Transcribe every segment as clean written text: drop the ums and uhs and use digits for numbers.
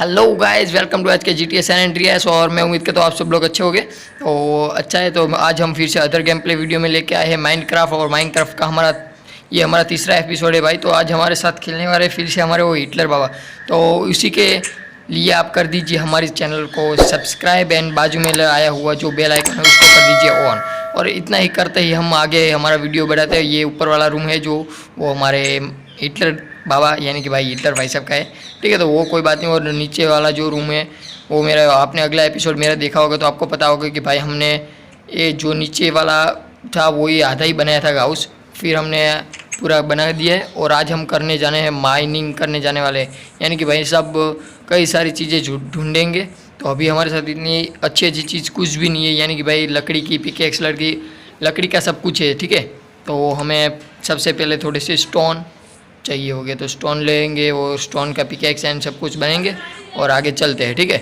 Hello guys, welcome to आज के GTA San Andreas. और मैं उम्मीद करता हूँ आप सब लोग अच्छे होंगे। तो अच्छा है, तो आज हम फिर से अदर गेम प्ले वीडियो में लेके आए हैं माइनक्राफ्ट। और माइनक्राफ्ट का हमारा तीसरा एपिसोड है भाई। तो आज हमारे साथ खेलने वाले फिर से हमारे वो हिटलर बाबा। तो इसी के लिए आप कर दीजिए हमारे चैनल को सब्सक्राइब एंड बाजू में आया हुआ जो बेल आइकन है उसको कर दीजिए ऑन। और इतना ही करते ही हम आगे हमारा वीडियो बढ़ाते हैं। ये ऊपर वाला रूम है जो वो हमारे हिटलर बाबा यानी कि भाई हिटलर भाई साहब का है, ठीक है। तो वो कोई बात नहीं। और नीचे वाला जो रूम है वो मेरा, आपने अगला एपिसोड मेरा देखा होगा तो आपको पता होगा कि भाई हमने ये जो नीचे वाला था वही आधा ही बनाया था हाउस, फिर हमने पूरा बना दिया है। और आज हम करने जाने हैं, माइनिंग करने जाने वाले हैं, यानी कि भाई सब कई सारी चीज़ें ढूंढेंगे। तो अभी हमारे साथ इतनी अच्छी अच्छी चीज़ कुछ भी नहीं है, यानी कि भाई लकड़ी की पिकेक्स, लकड़ी का सब कुछ है, ठीक है। तो हमें सबसे पहले थोड़े से स्टोन चाहिए होगे, तो स्टोन लेंगे, वो स्टोन का पिकेक्स एंड सब कुछ बनेंगे और आगे चलते हैं, ठीक है।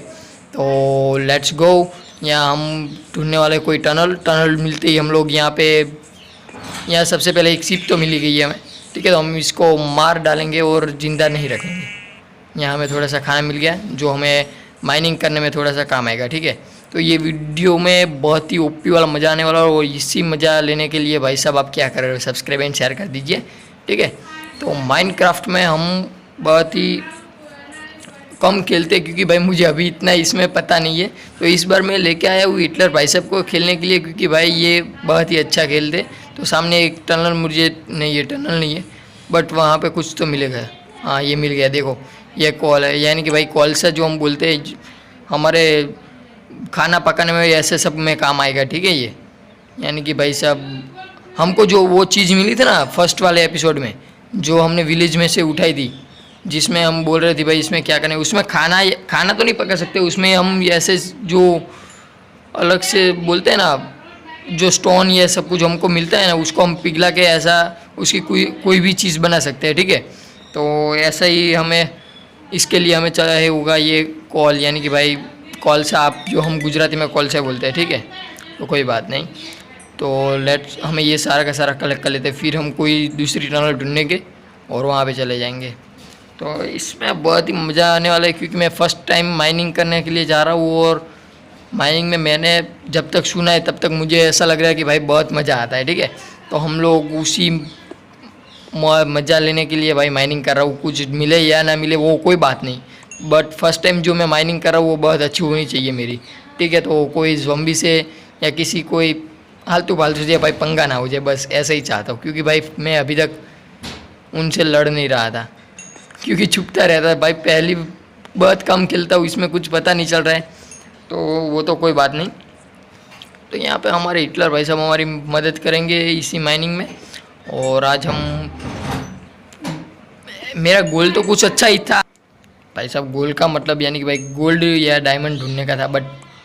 तो लेट्स गो। यहाँ हम ढूंढने वाले कोई टनल मिलते ही हम लोग यहाँ सबसे पहले एक शिप तो मिली गई है हमें, ठीक है। तो हम इसको मार डालेंगे और ज़िंदा नहीं रखेंगे। यहाँ हमें थोड़ा सा खाना मिल गया जो हमें माइनिंग करने में थोड़ा सा काम आएगा, ठीक है। तो ये वीडियो में बहुत ही ओपी वाला मज़ा आने वाला, और इसी मज़ा लेने के लिए भाई साहब आप क्या कर रहे हो, सब्सक्राइब एंड शेयर कर दीजिए, ठीक है। तो माइनक्राफ्ट में हम बहुत ही कम खेलते हैं क्योंकि भाई मुझे अभी इतना इसमें पता नहीं है। तो इस बार मैं लेके आया हूँ हिटलर भाई साहब को खेलने के लिए, क्योंकि भाई ये बहुत ही अच्छा खेलते। तो सामने एक टनल, मुझे नहीं, ये टनल नहीं है बट वहाँ पे कुछ तो मिलेगा। हाँ ये मिल गया, देखो ये कॉल है, यानी कि भाई कॉलसा जो हम बोलते हैं हमारे खाना पकाने में ऐसे सब में काम आएगा, ठीक है। ये यानी कि भाई साहब हमको जो वो चीज़ मिली थी ना फर्स्ट वाले एपिसोड में, जो हमने विलेज में से उठाई थी, जिसमें हम बोल रहे थे भाई इसमें क्या करना है, उसमें खाना तो नहीं पका सकते, उसमें हम ऐसे जो अलग से बोलते हैं ना, जो स्टोन ये सब कुछ हमको मिलता है ना, उसको हम पिघला के ऐसा उसकी कोई भी चीज़ बना सकते हैं, ठीक है। तो ऐसा ही हमें इसके लिए हमें चाहिए होगा ये कॉल, यानी कि भाई कॉल से, आप जो हम गुजराती में कॉल से बोलते हैं, ठीक है। तो कोई बात नहीं। तो लेट्स हमें ये सारा का सारा कलेक्ट कर लेते हैं, फिर हम कोई दूसरी टनल ढूंढेंगे और वहाँ पे चले जाएंगे। तो इसमें बहुत ही मज़ा आने वाला है क्योंकि मैं फ़र्स्ट टाइम माइनिंग करने के लिए जा रहा हूँ। और माइनिंग में मैंने जब तक सुना है तब तक मुझे ऐसा लग रहा है कि भाई बहुत मज़ा आता है, ठीक है। तो हम लोग उसी मज़ा लेने के लिए भाई माइनिंग कर रहा हूँ, कुछ मिले या ना मिले वो कोई बात नहीं, बट फर्स्ट टाइम जो मैं माइनिंग कर रहा हूँ वो बहुत अच्छी होनी चाहिए मेरी, ठीक है। तो कोई ज़ॉम्बी से या किसी कोई फालतू से भाई पंगा ना हो जाए, बस ऐसा ही चाहता हूँ। क्योंकि भाई मैं अभी तक उनसे लड़ नहीं रहा था क्योंकि छुपता रहता है भाई, पहली बहुत कम खेलता हूँ, इसमें कुछ पता नहीं चल रहा है, तो वो तो कोई बात नहीं। तो यहाँ पे हमारे हिटलर भाई साहब हमारी मदद करेंगे इसी माइनिंग में। और आज मेरा गोल तो कुछ अच्छा ही था भाई साहब, गोल का मतलब यानी कि भाई गोल्ड या डायमंड ढूंढने का था, बट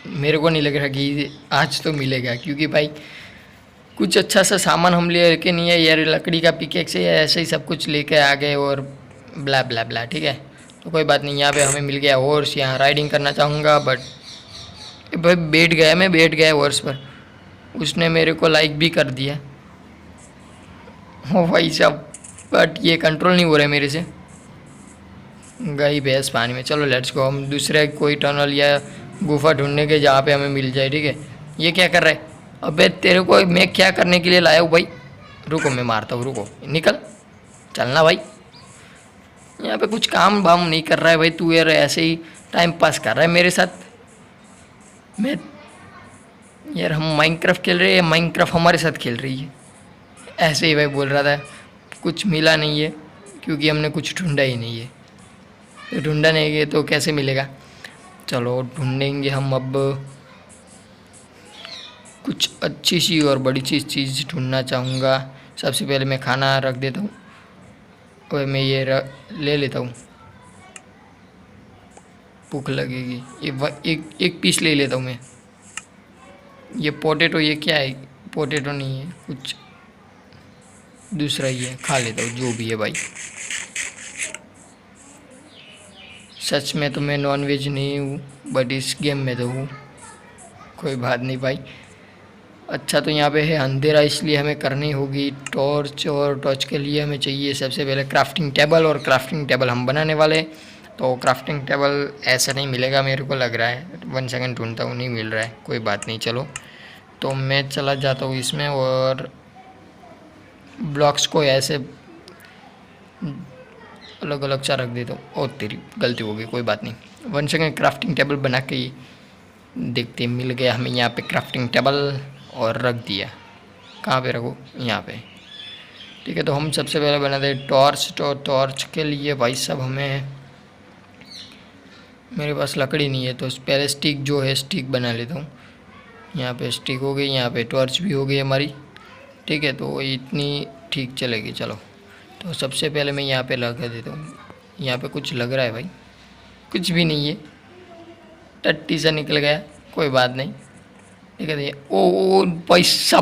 मेरे को नहीं लग रहा कि आज तो मिलेगा, क्योंकि भाई कुछ अच्छा सा सामान हम लेके नहीं है यार, लकड़ी का पिकेक्स है ऐसे ही सब कुछ लेके आ गए और ब्ला ब्ला ब्ला, ठीक है। तो कोई बात नहीं। यहाँ पे हमें मिल गया हॉर्स, यहाँ राइडिंग करना चाहूँगा, बट भाई मैं बैठ गया हॉर्स पर, उसने मेरे को लाइक भी कर दिया हो भाई साहब, बट ये कंट्रोल नहीं हो रहा है मेरे से, गई भैंस पानी में। चलो लेट्स गो, हम दूसरे कोई टनल या गुफा ढूंढने के जहाँ पे हमें मिल जाए, ठीक है। ये क्या कर रहा है, अबे तेरे को मैं क्या करने के लिए लाया हूँ भाई, रुको मैं मारता हूँ, रुको निकल, चलना भाई। यहाँ पे कुछ काम वाम नहीं कर रहा है भाई तू, यार ऐसे ही टाइम पास कर रहा है मेरे साथ। मैं यार हम माइनक्राफ्ट खेल रहे हैं, माइनक्राफ्ट हमारे साथ खेल रही है, ऐसे ही भाई बोल रहा था। कुछ मिला नहीं है क्योंकि हमने कुछ ढूंढा ही नहीं है, तो ढूंढा नहीं है तो कैसे मिलेगा। चलो ढूंढेंगे हम अब कुछ अच्छी सी और बड़ी चीज़ ढूंढना चाहूँगा। सबसे पहले मैं खाना रख देता हूँ और मैं ये ले लेता हूँ, भूख लगेगी। ये एक पीस ले लेता हूँ मैं। ये पोटैटो, ये क्या है, पोटैटो नहीं है, कुछ दूसरा ही है, खा लेता हूँ जो भी है भाई। सच में तो मैं नॉनवेज नहीं हूँ बट इस गेम में तो हूँ, कोई बात नहीं भाई। अच्छा तो यहाँ पे है अंधेरा, इसलिए हमें करनी होगी टॉर्च, और टॉर्च के लिए हमें चाहिए सबसे पहले क्राफ्टिंग टेबल, और क्राफ्टिंग टेबल हम बनाने वाले तो क्राफ्टिंग टेबल ऐसा नहीं मिलेगा मेरे को लग रहा है, 1 सेकंड ढूंढता हूँ, नहीं मिल रहा है, कोई बात नहीं। चलो तो मैं चला जाता हूँ इसमें और ब्लॉक्स को ऐसे अलग अलग सा रख देता हूँ। ओ तेरी गलती हो गई, कोई बात नहीं। 1 सेकंड, क्राफ्टिंग टेबल बना के ही देखते, मिल गया हमें यहाँ पे क्राफ्टिंग टेबल और रख दिया। कहाँ पे रखो? यहाँ पे, ठीक है। तो हम सबसे पहले बनाते हैं टॉर्च। तो टॉर्च के लिए भाई साहब हमें, मेरे पास लकड़ी नहीं है तो पहले स्टिक जो है स्टिक बना लेता हूँ। यहाँ पे स्टिक हो गई, यहाँ पे टॉर्च भी हो गई हमारी, ठीक है। तो इतनी ठीक चलेगी। चलो तो सबसे पहले मैं यहाँ पे लगा देता हूँ। यहाँ पे कुछ लग रहा है भाई, कुछ भी नहीं है, टट्टी सा निकल गया, कोई बात नहीं, ठीक है। ओ पैसा,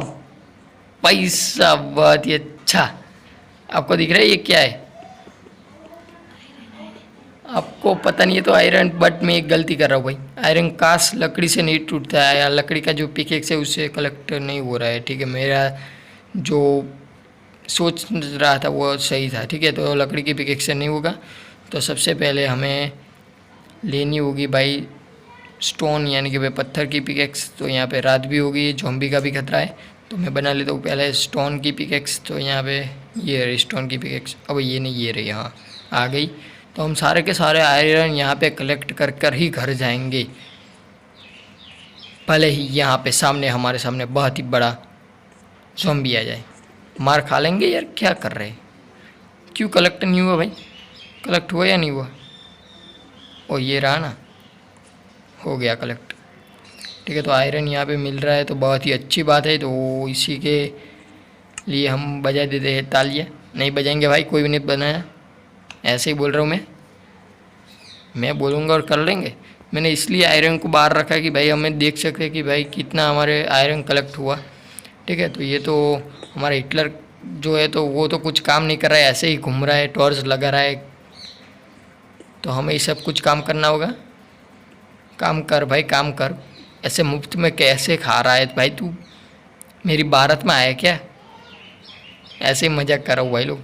पैसा, बहुत ही अच्छा। आपको दिख रहा है ये क्या है? आपको पता नहीं है तो आयरन, बट मैं एक गलती कर रहा हूँ भाई। आयरन कास्ट लकड़ी से नहीं टूटता है, या लकड़ी का जो पिकेक्स है उससे कलेक्ट नहीं हो रहा है, ठीक है। मेरा जो सोच रहा था वो सही था, ठीक है। तो लकड़ी की पिकेक्स से नहीं होगा। तो सबसे पहले हमें लेनी होगी भाई स्टोन, यानी कि भाई पत्थर की पिकेक्स। तो यहाँ पे रात भी होगी, ज़ॉम्बी का भी खतरा है, तो मैं बना लेता हूँ पहले स्टोन की पिकेक्स। तो यहाँ पे ये रही स्टोन की पिकेक्स। अब ये नहीं, ये रही, हाँ आ गई। तो हम सारे के सारे आयरन यहाँ पे कलेक्ट कर कर ही घर जाएंगे, भले ही यहाँ पे सामने, हमारे सामने बहुत ही बड़ा ज़ॉम्बी आ जाए। मार खा लेंगे यार, क्या कर रहे हैं? क्यों कलेक्ट नहीं हुआ भाई? कलेक्ट हुआ या नहीं हुआ? ओ ये रहा ना, हो गया कलेक्ट, ठीक है। तो आयरन यहाँ पे मिल रहा है तो बहुत ही अच्छी बात है। तो इसी के लिए हम बजा देते हैं तालियाँ। नहीं बजाएंगे भाई, कोई भी नहीं बनाया, ऐसे ही बोल रहा हूँ मैं बोलूँगा और कर लेंगे। मैंने इसलिए आयरन को बाहर रखा कि भाई हमें देख सके कि भाई कितना हमारे आयरन कलेक्ट हुआ, ठीक है। तो ये तो हमारा हिटलर जो है तो वो तो कुछ काम नहीं कर रहा है, ऐसे ही घूम रहा है, टॉर्च लगा रहा है। तो हमें ये सब कुछ काम करना होगा। काम कर भाई, काम कर। ऐसे मुफ्त में कैसे खा रहा है भाई तू? मेरी भारत में आया क्या? ऐसे ही मजाक कर रहा हूँ भाई लोग।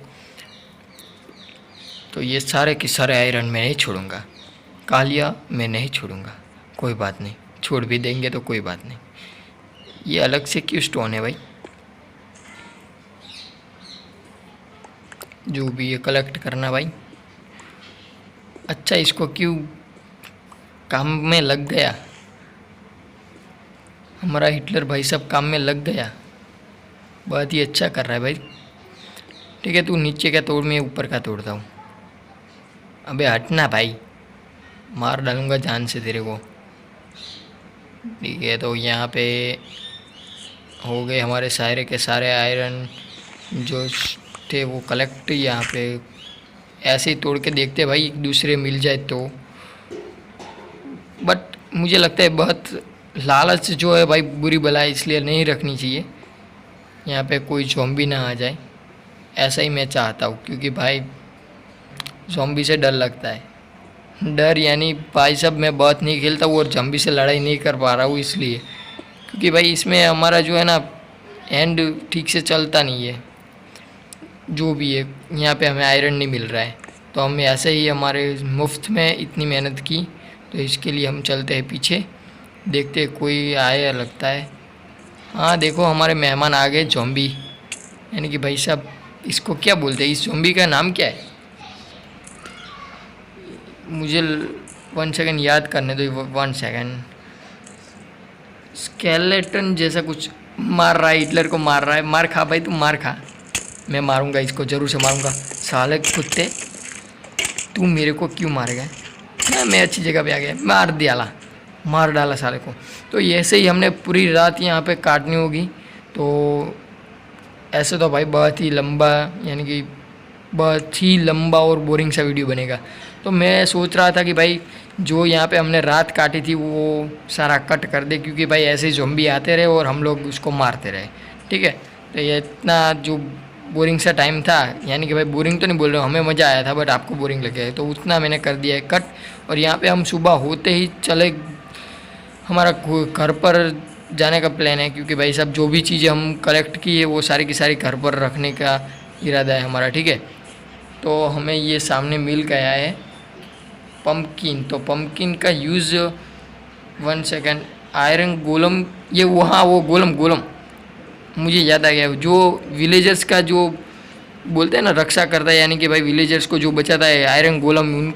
तो ये सारे के सारे आयरन मैं नहीं छोड़ूंगा, कालिया मैं नहीं छोड़ूंगा, कोई बात नहीं, छोड़ भी देंगे तो कोई बात नहीं। ये अलग से क्यों स्टोन है भाई? जो भी ये कलेक्ट करना भाई। अच्छा, इसको क्यों काम में लग गया? हमारा हिटलर भाई सब काम में लग गया, बहुत ही अच्छा कर रहा है भाई, ठीक है। तू नीचे का तोड़, मैं ऊपर का तोड़ता हूँ। अबे हटना भाई, मार डालूँगा जान से तेरे को, ठीक है। तो यहाँ पे हो गए हमारे सारे के सारे आयरन जो थे वो कलेक्ट। यहाँ पे ऐसे ही तोड़ के देखते भाई एक दूसरे मिल जाए तो, बट मुझे लगता है बहुत लालच जो है भाई बुरी बला है, इसलिए नहीं रखनी चाहिए। यहाँ पे कोई ज़ॉम्बी ना आ जाए, ऐसा ही मैं चाहता हूँ, क्योंकि भाई ज़ॉम्बी से डर लगता है। डर यानी भाई साहब मैं बहुत नहीं खेलता हूँ और ज़ॉम्बी से लड़ाई नहीं कर पा रहा हूँ, इसलिए क्योंकि भाई इसमें हमारा जो है ना एंड ठीक से चलता नहीं है। जो भी है यहाँ पे हमें आयरन नहीं मिल रहा है, तो हम ऐसे ही हमारे मुफ्त में इतनी मेहनत की, तो इसके लिए हम चलते हैं पीछे, देखते हैं कोई आया लगता है। हाँ देखो हमारे मेहमान आ गए, ज़ॉम्बी, यानी कि भाई साहब इसको क्या बोलते हैं, इस ज़ॉम्बी का नाम क्या है? मुझे 1 सेकंड याद करने दो, 1 सेकंड। स्केलेटन जैसा कुछ मार रहा है, हिटलर को मार रहा है। मार खा भाई, तू मार खा, मैं मारूंगा इसको, ज़रूर से मारूंगा। साले कुत्ते, तू मेरे को क्यों मारेगा? मैं अच्छी जगह पे आ गया, मार डाला साले को। तो ऐसे ही हमने पूरी रात यहाँ पे काटनी होगी। तो ऐसे तो भाई बहुत ही लंबा, यानी कि बहुत ही लंबा और बोरिंग सा वीडियो बनेगा। तो मैं सोच रहा था कि भाई जो यहाँ पे हमने रात काटी थी वो सारा कट कर दे, क्योंकि भाई ऐसे ही ज़ॉम्बी आते रहे और हम लोग उसको मारते रहे, ठीक है। तो ये इतना जो बोरिंग सा टाइम था, यानी कि भाई बोरिंग तो नहीं बोल रहा हूँ, हमें मज़ा आया था बट आपको बोरिंग लगे है, तो उतना मैंने कर दिया है कट। और यहाँ पे हम सुबह होते ही चले, हमारा घर पर जाने का प्लान है, क्योंकि भाई साहब जो भी चीज़ें हम कलेक्ट की है वो सारी की सारी घर पर रखने का इरादा है हमारा, ठीक है। तो हमें ये सामने मिल गया है, पम्पकिन, तो पम्पकिन का यूज़ 1 सेकेंड, आयरन गोलम, ये वहाँ वो गोलम मुझे याद आ गया, जो विलेजर्स का जो बोलते हैं ना रक्षा करता है, यानी कि भाई विलेजर्स को जो बचाता है, आयरन गोलम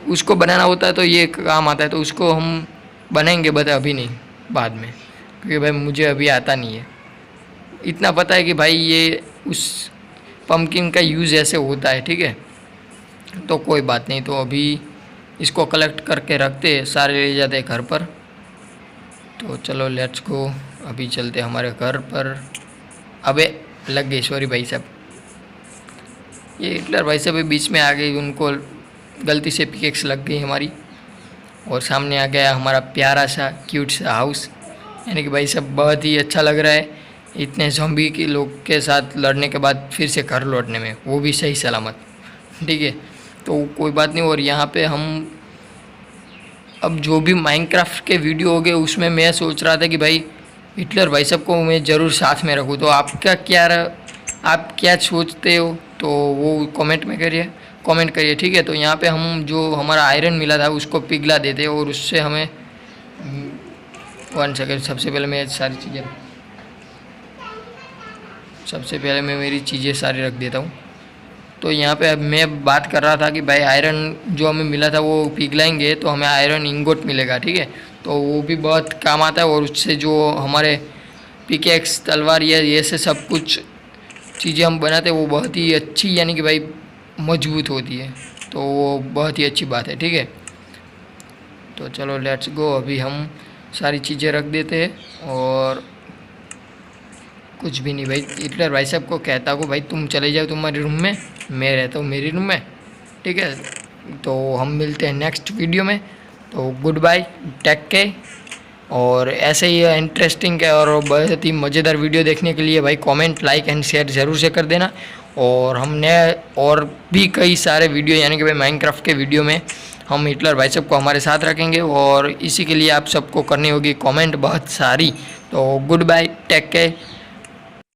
उसको बनाना होता है, तो ये काम आता है, तो उसको हम बनाएंगे, बता अभी नहीं, बाद में, क्योंकि भाई मुझे अभी आता नहीं है। इतना पता है कि भाई ये उस पम्पकिन का यूज़ ऐसे होता है, ठीक है, तो कोई बात नहीं। तो अभी इसको कलेक्ट करके रखते हैं, सारे ले जाते हैं घर पर। तो चलो लेट्स गो, अभी चलते हमारे घर पर। अबे लग गई, सॉरी भाई साहब, ये हिटलर भाई साहब बीच में आ गई, उनको गलती से पिकेक्स लग गई हमारी, और सामने आ गया हमारा प्यारा सा क्यूट सा हाउस। यानी कि भाई साहब बहुत ही अच्छा लग रहा है इतने ज़ॉम्बी के लोग के साथ लड़ने के बाद फिर से घर लौटने में, वो भी सही सलामत, ठीक है, तो कोई बात नहीं। और यहाँ पे हम अब जो भी माइनक्राफ्ट के वीडियो हो गए उसमें मैं सोच रहा था कि भाई हिटलर भाई साहब को मैं ज़रूर साथ में रखूँ, तो आप क्या सोचते हो, तो वो कमेंट करिए, ठीक है। तो यहाँ पे हम जो हमारा आयरन मिला था उसको पिघला देते और उससे हमें 1 सेकेंड, सबसे पहले मैं मेरी चीज़ें सारी रख देता हूँ। तो यहाँ पे अब मैं बात कर रहा था कि भाई आयरन जो हमें मिला था वो पिघलाएंगे तो हमें आयरन इंगोट मिलेगा, ठीक है, तो वो भी बहुत काम आता है, और उससे जो हमारे पिकेक्स, तलवार, ये से सब कुछ चीज़ें हम बनाते हैं वो बहुत ही अच्छी, यानी कि भाई मजबूत होती है, तो वो बहुत ही अच्छी बात है, ठीक है। तो चलो लेट्स गो, अभी हम सारी चीज़ें रख देते हैं, और कुछ भी नहीं भाई, हिटलर भाई साहब को कहता को भाई तुम चले जाओ तुम्हारे रूम में, मैं रहता हूँ मेरे रूम में, ठीक है। तो हम मिलते हैं नेक्स्ट वीडियो में, तो गुड बाय, टेक केयर। और ऐसे ही इंटरेस्टिंग है और बहुत ही मज़ेदार वीडियो देखने के लिए भाई कमेंट, लाइक एंड शेयर ज़रूर से कर देना। और हमने और भी कई सारे वीडियो, यानी कि भाई माइनक्राफ्ट के वीडियो में हम हिटलर भाई साहब को हमारे साथ रखेंगे, और इसी के लिए आप सबको करनी होगी कमेंट बहुत सारी। तो गुड बाय, टेक केयर।